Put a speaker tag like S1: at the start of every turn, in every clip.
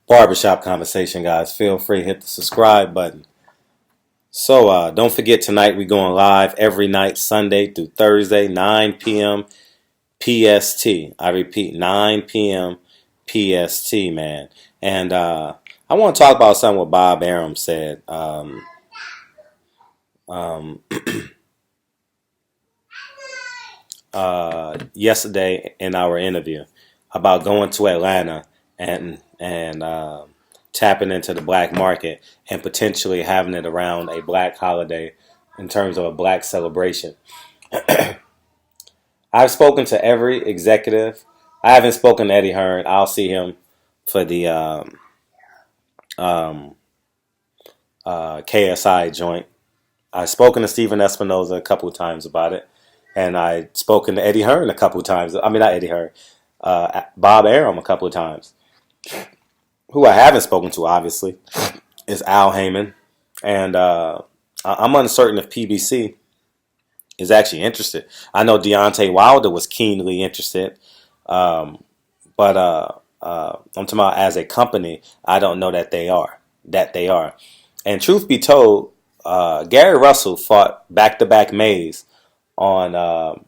S1: barbershop conversation, guys. Feel free to hit the subscribe button. So don't forget tonight we're going live every night, Sunday through Thursday, 9 p.m. PST. I repeat, 9 p.m. PST, man. And I want to talk about something what Bob Arum said um, yesterday in our interview about going to Atlanta and tapping into the black market and potentially having it around a black holiday in terms of a black celebration. I've spoken to every executive. I haven't spoken to Eddie Hearn. I'll see him for the um, KSI joint. I've spoken to Stephen Espinoza a couple of times about it, and I've spoken to Eddie Hearn a couple of times. I mean, not Eddie Hearn, Bob Arum a couple of times. Who I haven't spoken to, obviously, is Al Heyman, and I'm uncertain if PBC is actually interested. I know Deontay Wilder was keenly interested, um, but I'm talking about as a company. I don't know that they are. And truth be told, Gary Russell fought back-to-back Mays on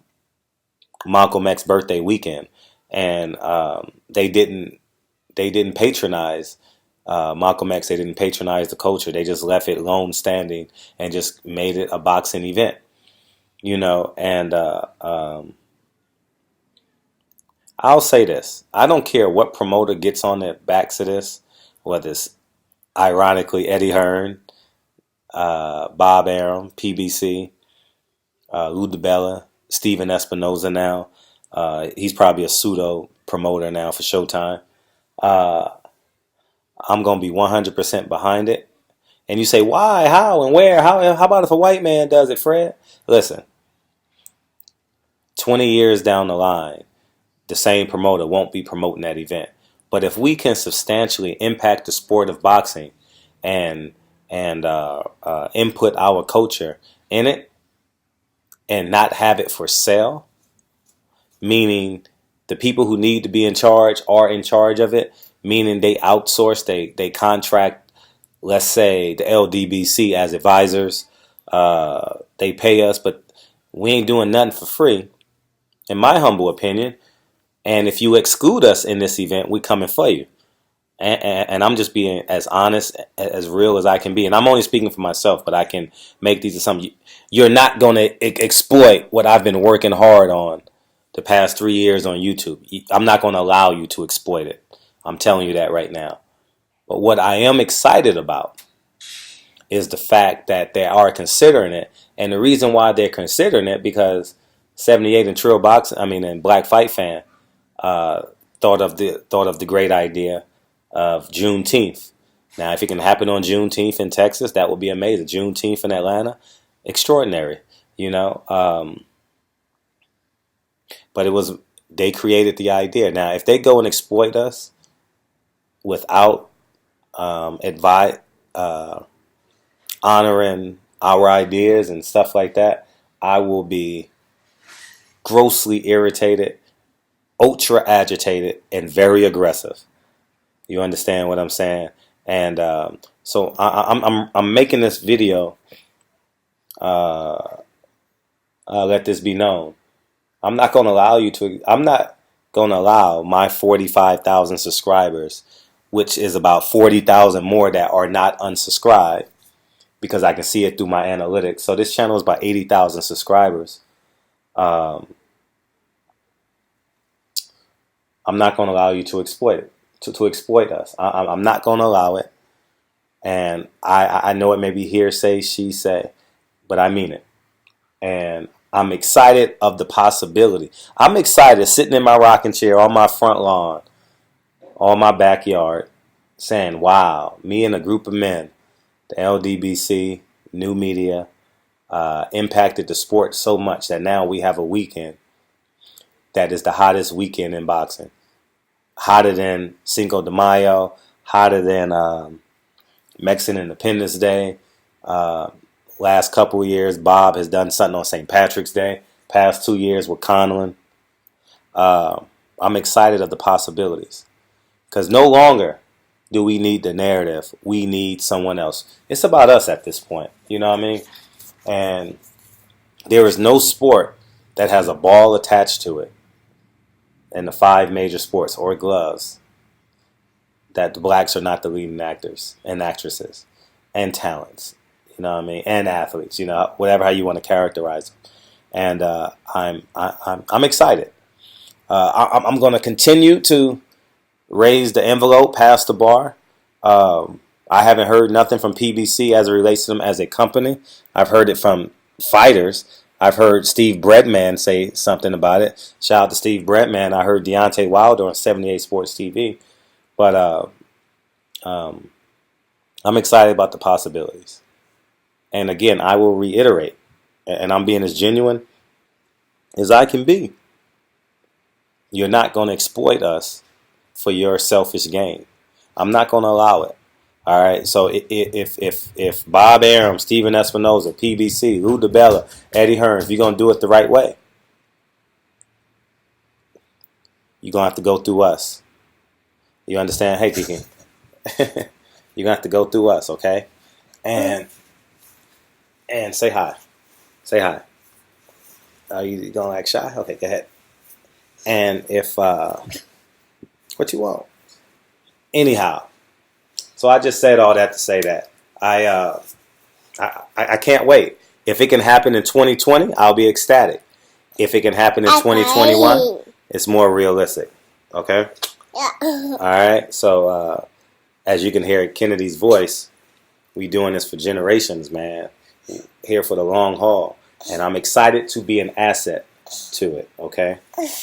S1: Malcolm X's birthday weekend, and they didn't patronize Malcolm X. They didn't patronize the culture. They just left it lone standing and just made it a boxing event. And I'll say this. I don't care what promoter gets on their backs of this, whether it's ironically Eddie Hearn, Bob Arum, PBC, Lou DiBella, Steven Espinoza now. He's probably a pseudo promoter now for Showtime. Uh, I'm going to be 100% behind it. And you say, why, how, and where? How about if a white man does it, Fred? Listen, 20 years down the line, the same promoter won't be promoting that event. But if we can substantially impact the sport of boxing and input our culture in it and not have it for sale, meaning the people who need to be in charge are in charge of it, meaning they outsource, they contract, let's say, the LDBC as advisors. They pay us, but we ain't doing nothing for free, in my humble opinion. And if you exclude us in this event, we coming for you. And I'm just being as honest, as real as I can be. And I'm only speaking for myself, but I can make these assumptions. You're not going to exploit what I've been working hard on the past 3 years on YouTube. I'm not going to allow you to exploit it. I'm telling you that right now. But what I am excited about is the fact that they are considering it. And the reason why they're considering it, because 78 and Trill Boxing, and Black Fight Fan, thought of the great idea of Juneteenth. Now, if it can happen on Juneteenth in Texas, that would be amazing. Juneteenth in Atlanta, extraordinary. But they created the idea. Now, if they go and exploit us without honoring our ideas and stuff like that, I will be grossly irritated, ultra agitated, and very aggressive. You understand what I'm saying? And so I'm making this video. Let this be known. I'm not going to allow my 45,000 subscribers, which is about 40,000 more that are not unsubscribed, because I can see it through my analytics. So this channel is about 80,000 subscribers. I'm not going to allow you to exploit it, to exploit us. I'm not going to allow it. And I know it may be hearsay, she say, but I mean it. And I'm excited of the possibility. I'm excited sitting in my rocking chair on my front lawn, on my backyard, saying, wow, me and a group of men, the LDBC, new media, impacted the sport so much that now we have a weekend that is the hottest weekend in boxing. Hotter than Cinco de Mayo, hotter than Mexican Independence Day. Last couple of years, Bob has done something on St. Patrick's Day. Past 2 years with Conlon. I'm excited of the possibilities. Because no longer do we need the narrative? We need someone else. It's about us at this point. You know what I mean? And there is no sport that has a ball attached to it in the 5 major sports or gloves that the blacks are not the leading actors and actresses and talents. You know what I mean? And athletes. You know, whatever how you want to characterize them. And I'm excited. I'm going to continue to raise the envelope past the bar. I haven't heard nothing from PBC as it relates to them as a company. I've heard it from fighters. I've heard Steve Breadman say something about it. Shout out to Steve Breadman. I heard Deontay Wilder on 78 Sports TV. But I'm excited about the possibilities. And again, I will reiterate, and I'm being as genuine as I can be. You're not going to exploit us for your selfish gain. I'm not going to allow it. All right. So if Bob Arum, Steven Espinoza, PBC, Lou DiBella, Eddie Hearn, if you're going to do it the right way, you're going to have to go through us. You understand? Hey, Kiki. You're going to have to go through us, okay? And say hi. Say hi. Are you going to act shy? Okay, go ahead. And if, what you want? Anyhow. So I just said all that to say that I can't wait. If it can happen in 2020, I'll be ecstatic. If it can happen in 2021, it's more realistic. Okay? Yeah. All right. So as you can hear Kennedy's voice, we doing this for generations, man. Here for the long haul. And I'm excited to be an asset to it. Okay?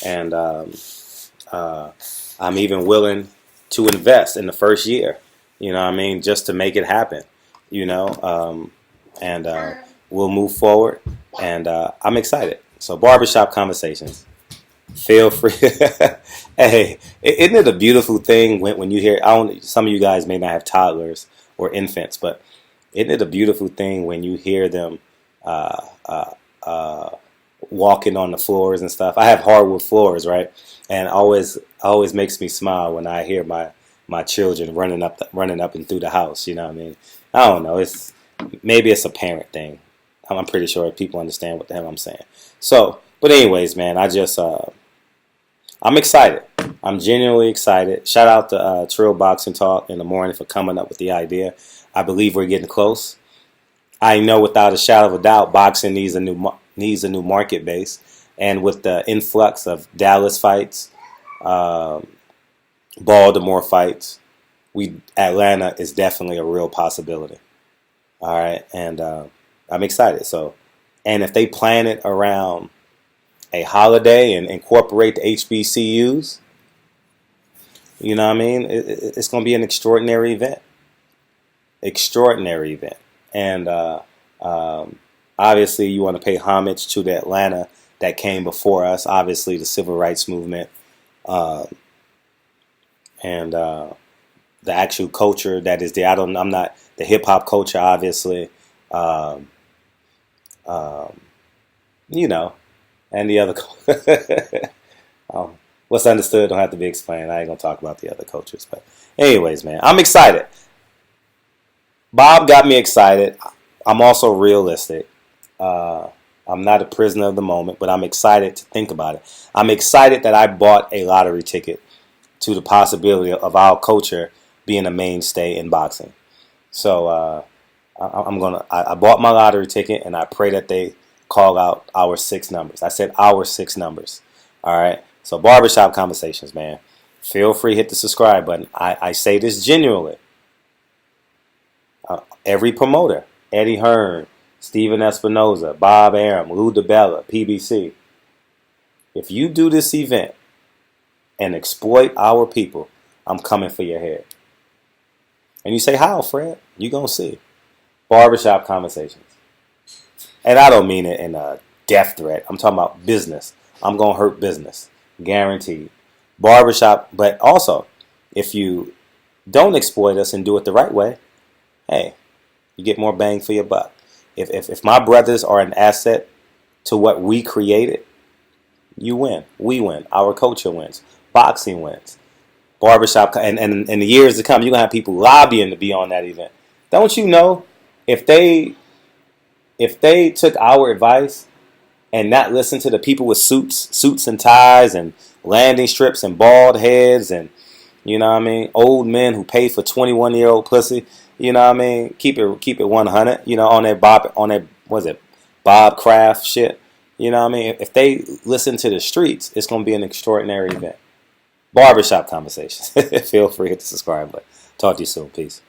S1: And I'm even willing to invest in the first year. You know what I mean? Just to make it happen, you know, and we'll move forward. And I'm excited. So barbershop conversations. Feel free. Hey, isn't it a beautiful thing when you hear, some of you guys may not have toddlers or infants, but isn't it a beautiful thing when you hear them walking on the floors and stuff? I have hardwood floors, right? And always makes me smile when I hear my children running up and through the house. You know what I mean? I don't know. Maybe it's a parent thing. I'm pretty sure people understand what the hell I'm saying. So, but anyways, man, I'm excited. I'm genuinely excited. Shout out to Trill Boxing Talk in the morning for coming up with the idea. I believe we're getting close. I know without a shadow of a doubt, boxing needs a new market base, and with the influx of Dallas fights, Baltimore fights, Atlanta is definitely a real possibility. All right, and I'm excited. So, and if they plan it around a holiday and incorporate the HBCUs, you know what I mean? It's going to be an extraordinary event. Extraordinary event. And obviously you want to pay homage to the Atlanta that came before us. Obviously the civil rights movement and the actual culture that is there. I'm not the hip hop culture, obviously. You know, and the other what's understood don't have to be explained. I ain't gonna talk about the other cultures, but anyways, man, I'm excited. Bob got me excited. I'm also realistic. I'm not a prisoner of the moment, but I'm excited to think about it. I'm excited that I bought a lottery ticket to the possibility of our culture being a mainstay in boxing. So I bought my lottery ticket, and I pray that they call out our 6 numbers. I said our 6 numbers. All right. So barbershop conversations, man. Feel free to hit the subscribe button. I say this genuinely. Every promoter, Eddie Hearn, Steven Espinoza, Bob Arum, Lou DiBella, PBC. If you do this event and exploit our people, I'm coming for your head. And you say, how, Fred? You're going to see. Barbershop conversations. And I don't mean it in a death threat. I'm talking about business. I'm going to hurt business. Guaranteed. Barbershop. But also, if you don't exploit us and do it the right way, hey, you get more bang for your buck. If my brothers are an asset to what we created, you win. We win. Our culture wins. Boxing wins. Barbershop, and in the years to come, you're gonna have people lobbying to be on that event. Don't you know if they took our advice and not listen to the people with suits and ties and landing strips and bald heads and you know what I mean, old men who pay for 21-year-old pussy, you know what I mean, keep it 100, you know, on that was it Bob Kraft shit, you know what I mean. If they listen to the streets, it's gonna be an extraordinary event. Barbershop Conversations. Feel free to subscribe. But talk to you soon. Peace.